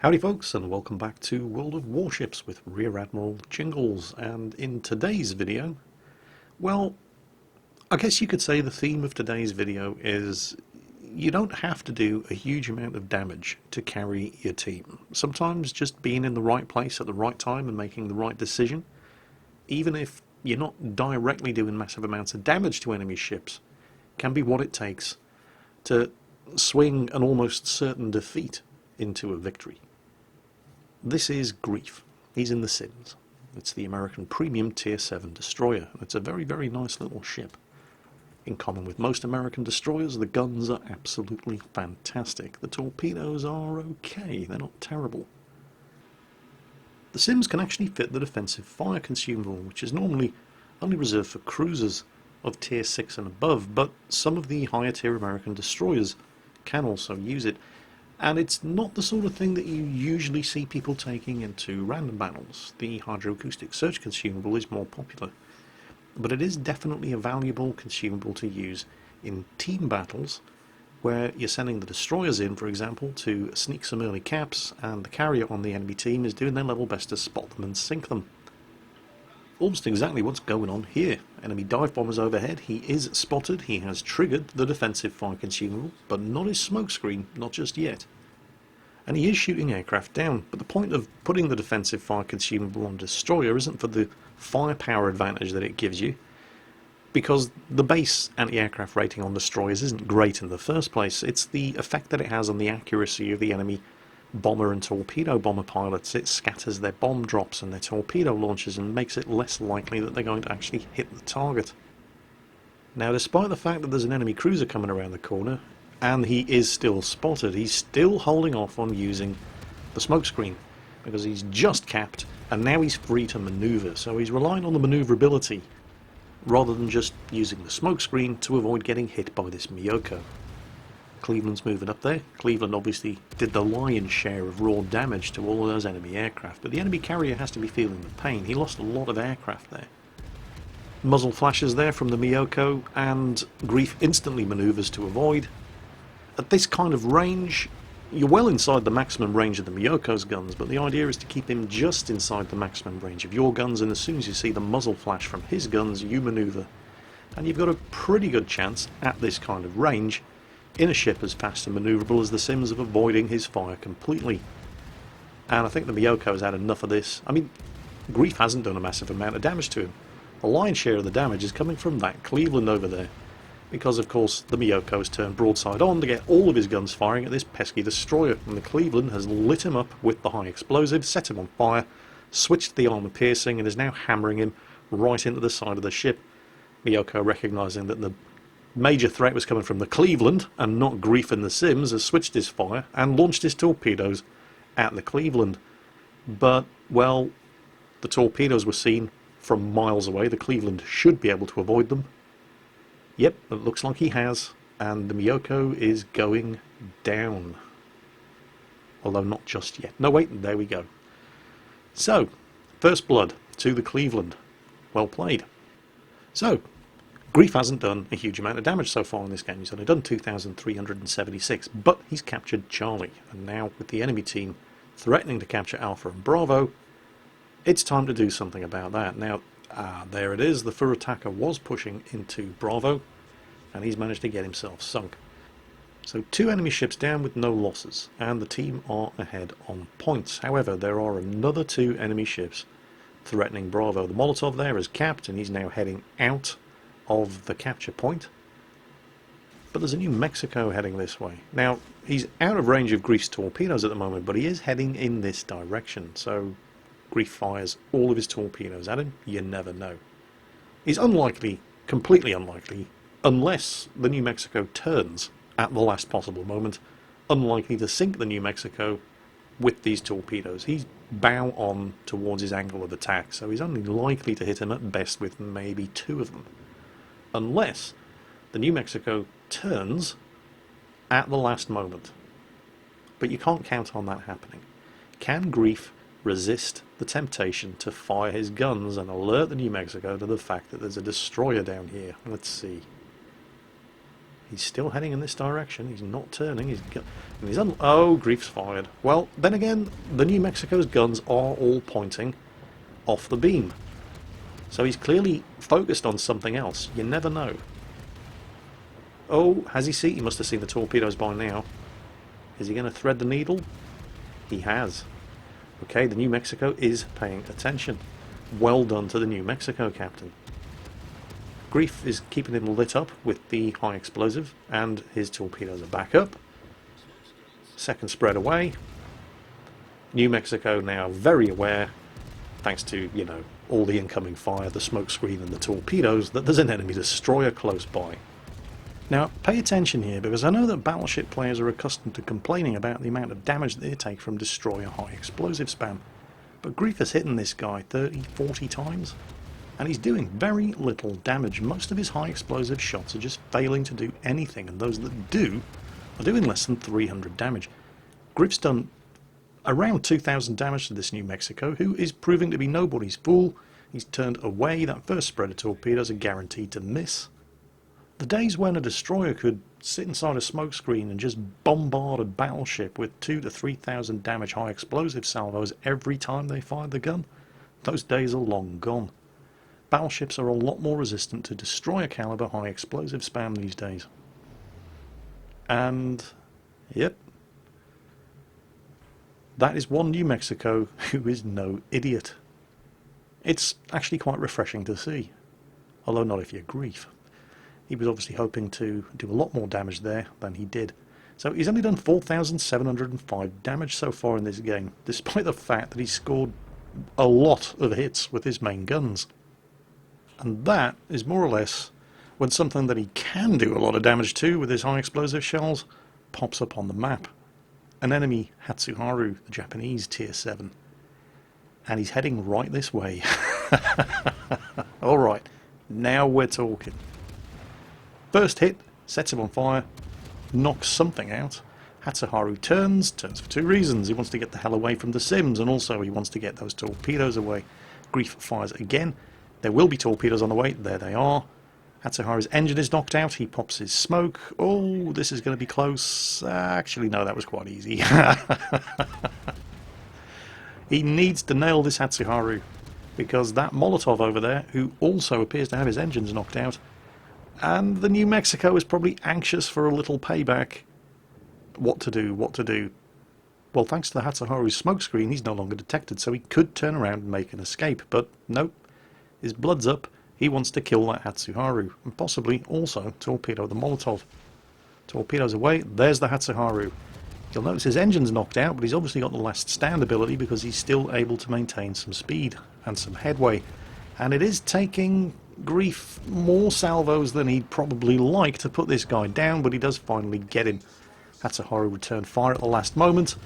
Howdy folks, and welcome back to World of Warships with Rear Admiral Jingles. And in today's video, well, I guess you could say the theme of today's video is you don't have to do a huge amount of damage to carry your team. Sometimes just being in the right place at the right time and making the right decision, even if you're not directly doing massive amounts of damage to enemy ships, can be what it takes to swing an almost certain defeat into a victory. This is Grief. He's in the Sims. It's the American premium tier 7 destroyer. It's a very, very nice little ship. In common with most American destroyers, the guns are absolutely fantastic. The torpedoes are okay, they're not terrible. The Sims can actually fit the defensive fire consumable, which is normally only reserved for cruisers of tier 6 and above, but some of the higher tier American destroyers can also use it. And it's not the sort of thing that you usually see people taking into random battles. The hydroacoustic search consumable is more popular, but it is definitely a valuable consumable to use in team battles where you're sending the destroyers in, for example, to sneak some early caps, and the carrier on the enemy team is doing their level best to spot them and sink them. Almost exactly what's going on here. Enemy dive bombers overhead. He is spotted. He has triggered the defensive fire consumable, but not his smokescreen, not just yet. And he is shooting aircraft down, but the point of putting the defensive fire consumable on destroyer isn't for the firepower advantage that it gives you, because the base anti-aircraft rating on destroyers isn't great in the first place. It's the effect that it has on the accuracy of the enemy bomber and torpedo bomber pilots. It scatters their bomb drops and their torpedo launches and makes it less likely that they're going to actually hit the target. Now, despite the fact that there's an enemy cruiser coming around the corner, and he is still spotted, he's still holding off on using the smokescreen, because he's just capped and now he's free to maneuver, so he's relying on the maneuverability rather than just using the smokescreen to avoid getting hit by this Miyoko. Cleveland's moving up there. Cleveland obviously did the lion's share of raw damage to all of those enemy aircraft, but the enemy carrier has to be feeling the pain. He lost a lot of aircraft there. Muzzle flashes there from the Miyoko, and Grief instantly maneuvers to avoid. At this kind of range, you're well inside the maximum range of the Miyoko's guns, but the idea is to keep him just inside the maximum range of your guns, and as soon as you see the muzzle flash from his guns, you maneuver. And you've got a pretty good chance at this kind of range, in a ship as fast and manoeuvrable as the Sims, of avoiding his fire completely. And I think the Miyoko has had enough of this. I mean, Grief hasn't done a massive amount of damage to him. The lion's share of the damage is coming from that Cleveland over there, because of course the Miyoko has turned broadside on to get all of his guns firing at this pesky destroyer, and the Cleveland has lit him up with the high explosive, set him on fire, switched the armor piercing, and is now hammering him right into the side of the ship. Miyoko, recognising that the major threat was coming from the Cleveland and not Grief in the Sims, has switched his fire and launched his torpedoes at the Cleveland. But, well, the torpedoes were seen from miles away. The Cleveland should be able to avoid them. Yep, it looks like he has, and the Miyoko is going down. Although not just yet. No, wait, there we go. So, first blood to the Cleveland. Well played. So, Grief hasn't done a huge amount of damage so far in this game. He's only done 2,376, but he's captured Charlie. And now, with the enemy team threatening to capture Alpha and Bravo, it's time to do something about that. Now, there it is. The Fur attacker was pushing into Bravo, and he's managed to get himself sunk. So 2 enemy ships down with no losses, and the team are ahead on points. However, there are another 2 enemy ships threatening Bravo. The Molotov there is capped, and he's now heading out of the capture point. But there's a New Mexico heading this way. Now, he's out of range of Grief's torpedoes at the moment, but he is heading in this direction, so Grief fires all of his torpedoes at him. You never know. He's unlikely, completely unlikely, unless the New Mexico turns at the last possible moment, unlikely to sink the New Mexico with these torpedoes. He's bow on towards his angle of attack, so he's only likely to hit him at best with maybe 2 of them. Unless the New Mexico turns at the last moment. But you can't count on that happening. Can Grief resist the temptation to fire his guns and alert the New Mexico to the fact that there's a destroyer down here? Let's see. He's still heading in this direction. He's not turning. Oh, Grief's fired. Well, then again, the New Mexico's guns are all pointing off the beam. So he's clearly focused on something else. You never know. Oh, has he seen? He must have seen the torpedoes by now. Is he going to thread the needle? He has. Okay, the New Mexico is paying attention. Well done to the New Mexico captain. Grief is keeping him lit up with the high explosive, and his torpedoes are back up. Second spread away. New Mexico now very aware, thanks to, you know, all the incoming fire, the smoke screen and the torpedoes, that there's an enemy destroyer close by. Now, pay attention here, because I know that battleship players are accustomed to complaining about the amount of damage that they take from destroyer high explosive spam. But Grief is hitting this guy 30, 40 times, and he's doing very little damage. Most of his high explosive shots are just failing to do anything, and those that do are doing less than 300 damage. Grief's done around 2,000 damage to this New Mexico, who is proving to be nobody's fool. He's turned away. That first spread of torpedoes are guaranteed to miss. The days when a destroyer could sit inside a smokescreen and just bombard a battleship with 2,000 to 3,000 damage high explosive salvos every time they fired the gun, those days are long gone. Battleships are a lot more resistant to destroyer caliber high explosive spam these days. And, yep, that is one New Mexico who is no idiot. It's actually quite refreshing to see, although not if you're Grief. He was obviously hoping to do a lot more damage there than he did. So he's only done 4,705 damage so far in this game, despite the fact that he scored a lot of hits with his main guns. And that is more or less when something that he can do a lot of damage to with his high explosive shells pops up on the map. An enemy Hatsuharu, the Japanese tier 7. And he's heading right this way. Alright, now we're talking. First hit, sets him on fire, knocks something out. Hatsuharu turns for two reasons. He wants to get the hell away from the Sims, and also he wants to get those torpedoes away. Grief fires again. There will be torpedoes on the way. There they are. Hatsuharu's engine is knocked out. He pops his smoke. Oh, this is going to be close. Actually, no, that was quite easy. He needs to nail this Hatsuharu, because that Molotov over there, who also appears to have his engines knocked out, and the New Mexico is probably anxious for a little payback. What to do? Well, thanks to the Hatsuharu's smokescreen, he's no longer detected, so he could turn around and make an escape, but nope. His blood's up. He wants to kill that Hatsuharu, and possibly also torpedo the Molotov. Torpedoes away. There's the Hatsuharu. You'll notice his engine's knocked out, but he's obviously got the last stand ability because he's still able to maintain some speed and some headway. And it is taking Grief more salvos than he'd probably like to put this guy down, but he does finally get him. Hatsuharu returned fire at the last moment.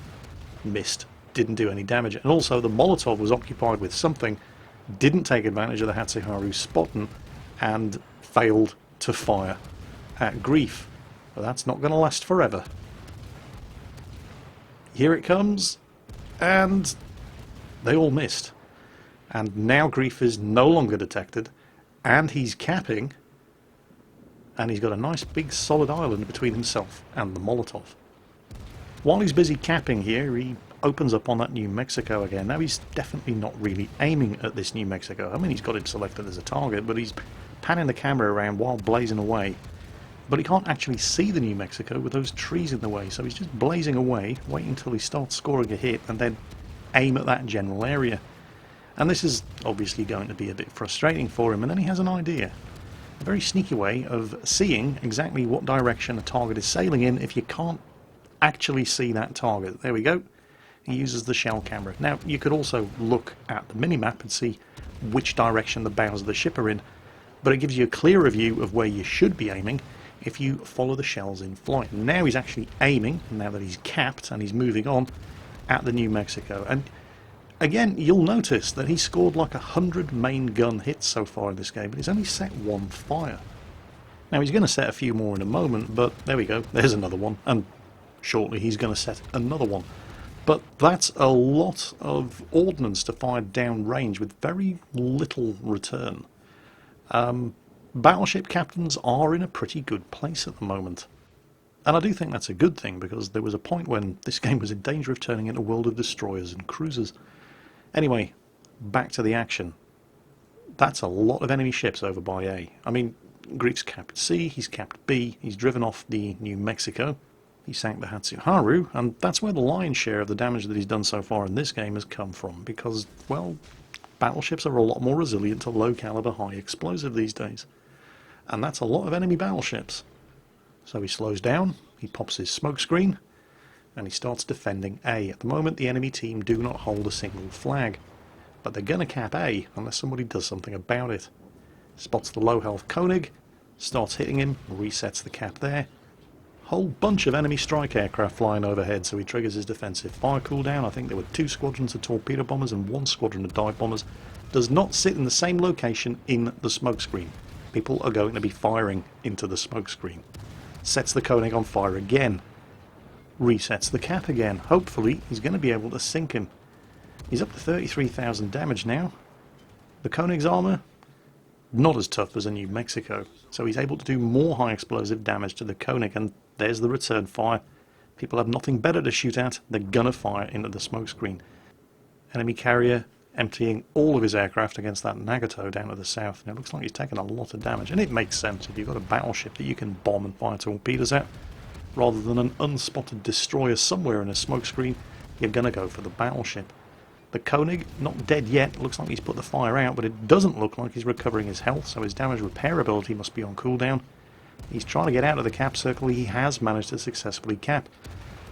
Missed. Didn't do any damage. And also the Molotov was occupied with something, didn't take advantage of the Hatsuharu's spotting, and failed to fire at Grief. But that's not going to last forever. Here it comes, and they all missed. And now Grief is no longer detected, and he's capping, and he's got a nice big solid island between himself and the Molotov. While he's busy capping here, he opens up on that New Mexico again. Now he's definitely not really aiming at this New Mexico. I mean, he's got it selected as a target, but he's panning the camera around while blazing away. But he can't actually see the New Mexico with those trees in the way, so he's just blazing away, waiting until he starts scoring a hit, and then aim at that general area. And this is obviously going to be a bit frustrating for him, and then he has an idea. A very sneaky way of seeing exactly what direction a target is sailing in if you can't actually see that target. There we go. He uses the shell camera. Now, you could also look at the minimap and see which direction the bows of the ship are in, but it gives you a clearer view of where you should be aiming if you follow the shells in flight. Now he's actually aiming, now that he's capped and he's moving on, at the New Mexico. And again, you'll notice that he's scored like 100 main gun hits so far in this game, but he's only set one fire. Now he's going to set a few more in a moment, but there we go, there's another one, and shortly he's going to set another one. But that's a lot of ordnance to fire down range with very little return. battleship captains are in a pretty good place at the moment. And I do think that's a good thing, because there was a point when this game was in danger of turning into a world of destroyers and cruisers. Anyway, back to the action. That's a lot of enemy ships over by A. I mean, Grief's capped C, he's capped B, he's driven off the New Mexico, he sank the Hatsuharu, and that's where the lion's share of the damage that he's done so far in this game has come from, because, well, battleships are a lot more resilient to low caliber, high explosive these days. And that's a lot of enemy battleships. So he slows down, he pops his smoke screen, and he starts defending A. At the moment, the enemy team do not hold a single flag, but they're going to cap A unless somebody does something about it. Spots the low health Koenig, starts hitting him, resets the cap there. Whole bunch of enemy strike aircraft flying overhead, so he triggers his defensive fire cooldown. I think there were 2 squadrons of torpedo bombers and 1 squadron of dive bombers. Does not sit in the same location in the smoke screen. People are going to be firing into the smoke screen. Sets the Koenig on fire again. Resets the cap again. Hopefully he's going to be able to sink him. He's up to 33,000 damage now. The Koenig's armour, not as tough as a New Mexico, so he's able to do more high explosive damage to the Koenig, and there's the return fire. People have nothing better to shoot at, they're gonna fire into the smoke screen. Enemy carrier emptying all of his aircraft against that Nagato down to the south, and it looks like he's taken a lot of damage, and it makes sense if you've got a battleship that you can bomb and fire torpedoes at, rather than an unspotted destroyer somewhere in a smoke screen. You're gonna go for the battleship. The Koenig, not dead yet, looks like he's put the fire out, but it doesn't look like he's recovering his health, so his damage repair ability must be on cooldown. He's trying to get out of the cap circle. He has managed to successfully cap.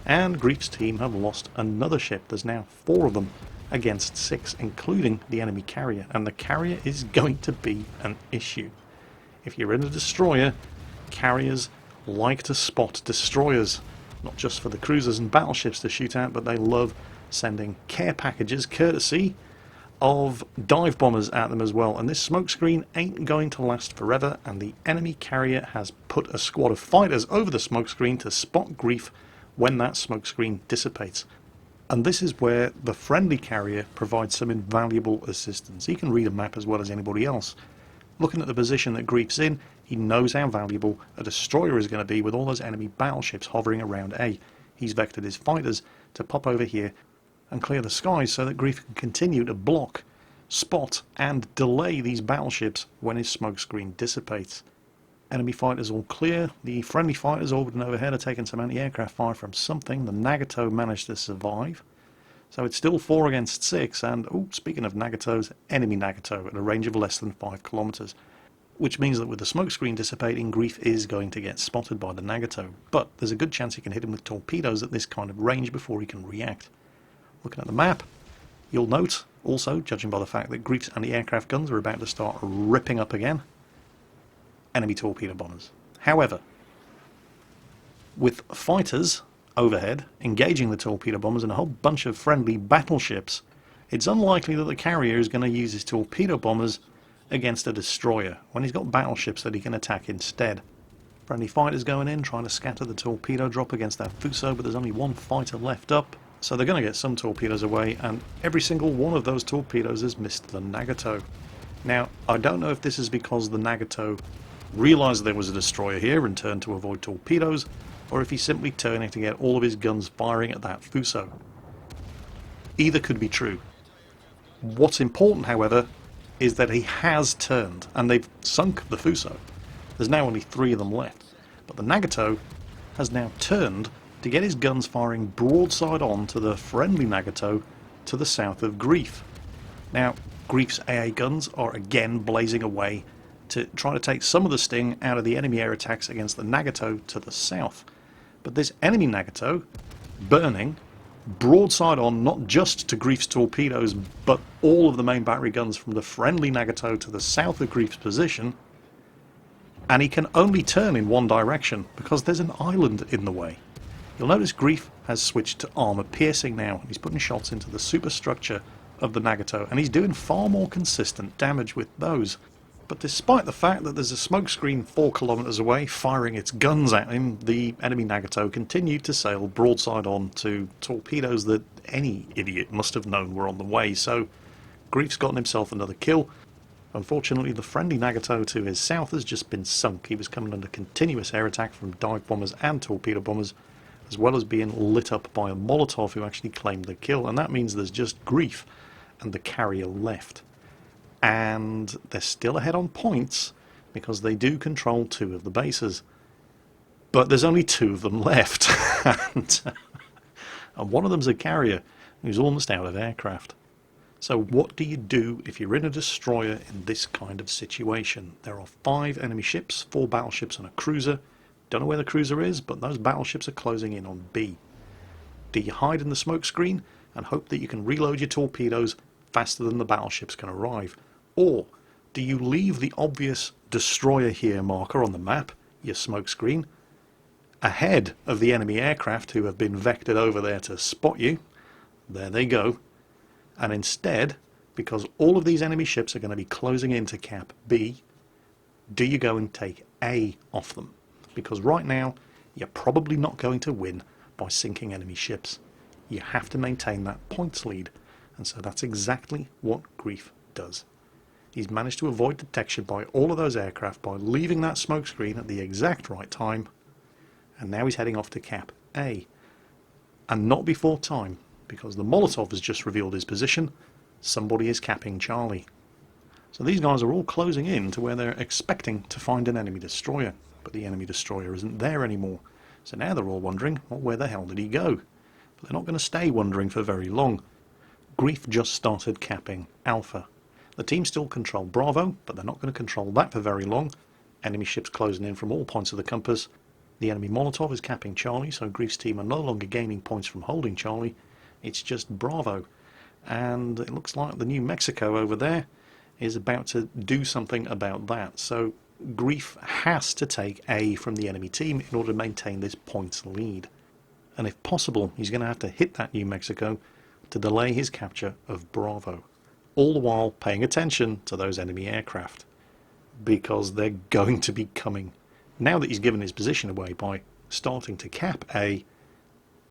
And Grief's team have lost another ship. There's now 4 of them against 6, including the enemy carrier, and the carrier is going to be an issue. If you're in a destroyer, carriers like to spot destroyers, not just for the cruisers and battleships to shoot at, but they love sending care packages courtesy of dive bombers at them as well. And this smoke screen ain't going to last forever, and the enemy carrier has put a squad of fighters over the smoke screen to spot Grief when that smoke screen dissipates. And this is where the friendly carrier provides some invaluable assistance. He can read a map as well as anybody else. Looking at the position that Grief's in, he knows how valuable a destroyer is going to be with all those enemy battleships hovering around A. He's vectored his fighters to pop over here and clear the skies so that Grief can continue to block, spot and delay these battleships when his smoke screen dissipates. Enemy fighters all clear. The friendly fighters orbiting overhead are taking some anti-aircraft fire from something. The Nagato managed to survive. So it's still 4 against 6, and, oh, speaking of Nagatos, enemy Nagato at a range of less than 5 kilometers. Which means that with the smoke screen dissipating, Grief is going to get spotted by the Nagato. But there's a good chance he can hit him with torpedoes at this kind of range before he can react. Looking at the map, you'll note, also, judging by the fact that Grief's anti-aircraft guns are about to start ripping up again, enemy torpedo bombers. However, with fighters overhead engaging the torpedo bombers and a whole bunch of friendly battleships, it's unlikely that the carrier is going to use his torpedo bombers against a destroyer when he's got battleships that he can attack instead. Friendly fighters going in, trying to scatter the torpedo drop against that Fuso, but there's only 1 fighter left up, so they're going to get some torpedoes away, and every single one of those torpedoes has missed the Nagato. Now, I don't know if this is because the Nagato realised there was a destroyer here and turned to avoid torpedoes, or if he's simply turning to get all of his guns firing at that Fuso. Either could be true. What's important, however, is that he has turned, and they've sunk the Fuso. There's now only 3 of them left, but the Nagato has now turned to get his guns firing broadside on to the friendly Nagato to the south of Grief. Now, Grief's AA guns are again blazing away to try to take some of the sting out of the enemy air attacks against the Nagato to the south. But this enemy Nagato, burning, broadside on not just to Grief's torpedoes, but all of the main battery guns from the friendly Nagato to the south of Grief's position, and he can only turn in one direction because there's an island in the way. You'll notice Grief has switched to armour piercing now, and he's putting shots into the superstructure of the Nagato, and he's doing far more consistent damage with those. But despite the fact that there's a smoke screen 4 kilometers away firing its guns at him, the enemy Nagato continued to sail broadside on to torpedoes that any idiot must have known were on the way, so Grief's gotten himself another kill. Unfortunately, the friendly Nagato to his south has just been sunk. He was coming under continuous air attack from dive bombers and torpedo bombers, as well as being lit up by a Molotov who actually claimed the kill, and that means there's just Grief and the carrier left. And they're still ahead on points because they do control 2 of the bases. But there's only 2 of them left, and one of them's a carrier who's almost out of aircraft. So what do you do if you're in a destroyer in this kind of situation? There are 5 enemy ships, 4 battleships and a cruiser. Don't know where the cruiser is, but those battleships are closing in on B. Do you hide in the smoke screen and hope that you can reload your torpedoes faster than the battleships can arrive? Or do you leave the obvious destroyer here marker on the map, your smoke screen, ahead of the enemy aircraft who have been vectored over there to spot you? There they go. And instead, because all of these enemy ships are going to be closing into Cap B, do you go and take A off them? Because right now, you're probably not going to win by sinking enemy ships. You have to maintain that points lead. And so that's exactly what Grief does. He's managed to avoid detection by all of those aircraft by leaving that smoke screen at the exact right time. And now he's heading off to Cap A. And not before time, because the Molotov has just revealed his position. Somebody is capping Charlie. So these guys are all closing in to where they're expecting to find an enemy destroyer, but the enemy destroyer isn't there anymore. So now they're all wondering, well, where the hell did he go? But they're not going to stay wondering for very long. Grief just started capping Alpha. The team still control Bravo, but they're not going to control that for very long. Enemy ships closing in from all points of the compass. The enemy Molotov is capping Charlie, so Grief's team are no longer gaining points from holding Charlie. It's just Bravo. And it looks like the New Mexico over there is about to do something about that. So Grief has to take A from the enemy team in order to maintain this points lead. And if possible, he's going to have to hit that New Mexico to delay his capture of Bravo. All the while paying attention to those enemy aircraft, because they're going to be coming. Now that he's given his position away by starting to cap A,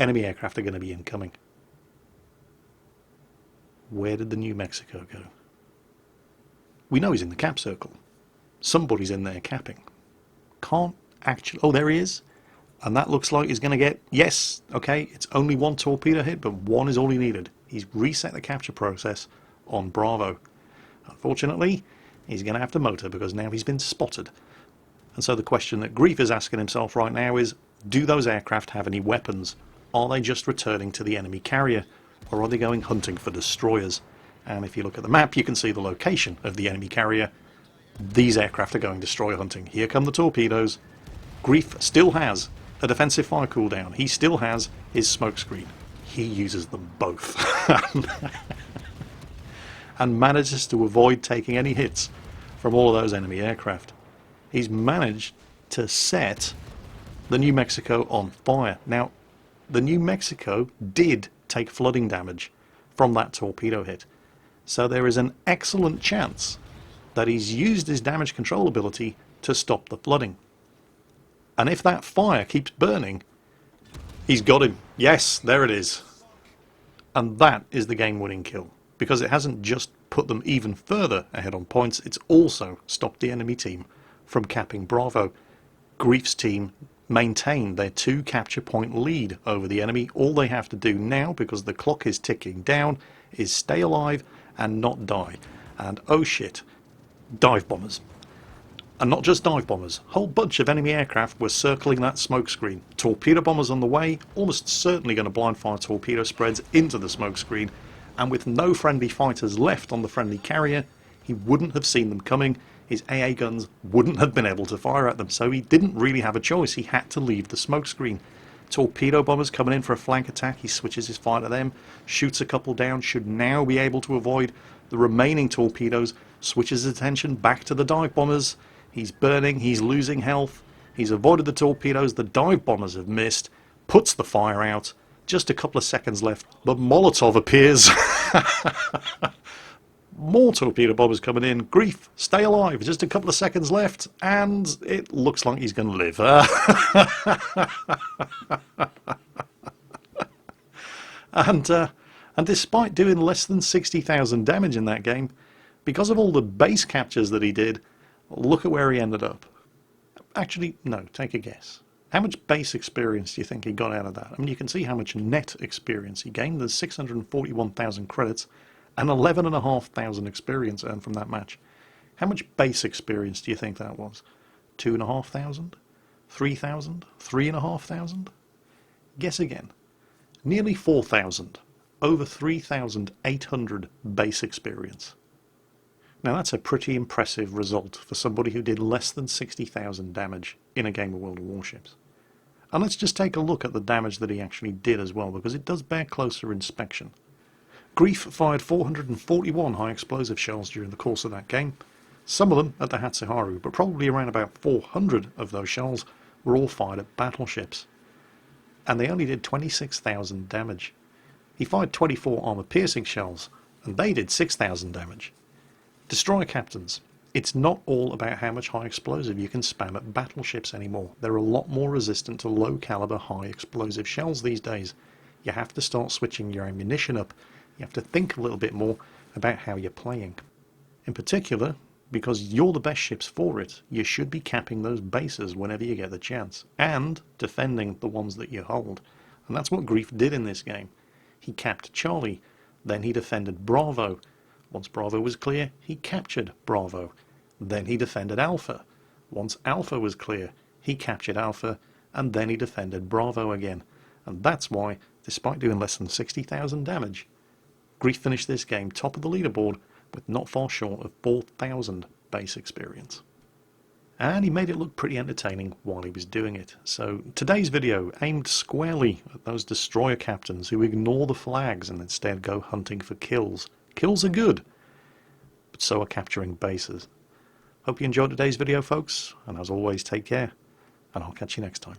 enemy aircraft are going to be incoming. Where did the New Mexico go? We know he's in the cap circle. Somebody's in there capping. Can't actually... Oh, there he is. And that looks like he's going to get... Yes, okay, it's only 1 torpedo hit, but 1 is all he needed. He's reset the capture process on Bravo. Unfortunately, he's going to have to motor because now he's been spotted. And so the question that Grief is asking himself right now is, do those aircraft have any weapons? Are they just returning to the enemy carrier? Or are they going hunting for destroyers? And if you look at the map, you can see the location of the enemy carrier. These aircraft are going destroyer hunting. Here come the torpedoes. Grief still has a defensive fire cooldown. He still has his smoke screen. He uses them both. And manages to avoid taking any hits from all of those enemy aircraft. He's managed to set the New Mexico on fire. Now, the New Mexico did take flooding damage from that torpedo hit. So there is an excellent chance that he's used his damage control ability to stop the flooding. And if that fire keeps burning, he's got him. Yes, there it is. And that is the game-winning kill. Because it hasn't just put them even further ahead on points, it's also stopped the enemy team from capping Bravo. Grief's team maintain their 2 capture point lead over the enemy. All they have to do now, because the clock is ticking down, is stay alive and not die. And oh shit, dive bombers. And not just dive bombers, a whole bunch of enemy aircraft were circling that smoke screen. Torpedo bombers on the way, almost certainly going to blind fire torpedo spreads into the smoke screen. And with no friendly fighters left on the friendly carrier, he wouldn't have seen them coming. His AA guns wouldn't have been able to fire at them, so he didn't really have a choice. He had to leave the smoke screen. Torpedo bombers coming in for a flank attack. He switches his fire to them, shoots a couple down, should now be able to avoid the remaining torpedoes, switches his attention back to the dive bombers. He's burning, he's losing health. He's avoided the torpedoes, the dive bombers have missed, puts the fire out. Just a couple of seconds left. The Molotov appears. More torpedo bombers coming in. Grief, stay alive. Just a couple of seconds left. And it looks like he's going to live. And despite doing less than 60,000 damage in that game, because of all the base captures that he did, look at where he ended up. Actually, no, take a guess. How much base experience do you think he got out of that? I mean, you can see how much net experience he gained. There's 641,000 credits and 11,500 experience earned from that match. How much base experience do you think that was? 2,500? 3,000? 3,500? Guess again. Nearly 4,000. Over 3,800 base experience. Now that's a pretty impressive result for somebody who did less than 60,000 damage in a game of World of Warships. And let's just take a look at the damage that he actually did as well, because it does bear closer inspection. Grief fired 441 high explosive shells during the course of that game, some of them at the Hatsuharu, but probably around about 400 of those shells were all fired at battleships. And they only did 26,000 damage. He fired 24 armor-piercing shells, and they did 6,000 damage. Destroyer captains. It's not all about how much high explosive you can spam at battleships anymore. They're a lot more resistant to low caliber high explosive shells these days. You have to start switching your ammunition up. You have to think a little bit more about how you're playing. In particular, because you're the best ships for it, you should be capping those bases whenever you get the chance, and defending the ones that you hold. And that's what Grief did in this game. He capped Charlie, then he defended Bravo. Once Bravo was clear, he captured Bravo. Then he defended Alpha. Once Alpha was clear, he captured Alpha, and then he defended Bravo again. And that's why, despite doing less than 60,000 damage, Grief finished this game top of the leaderboard with not far short of 4,000 base experience. And he made it look pretty entertaining while he was doing it. So today's video aimed squarely at those destroyer captains who ignore the flags and instead go hunting for kills. Kills are good, but so are capturing bases. Hope you enjoyed today's video, folks, and as always, take care, and I'll catch you next time.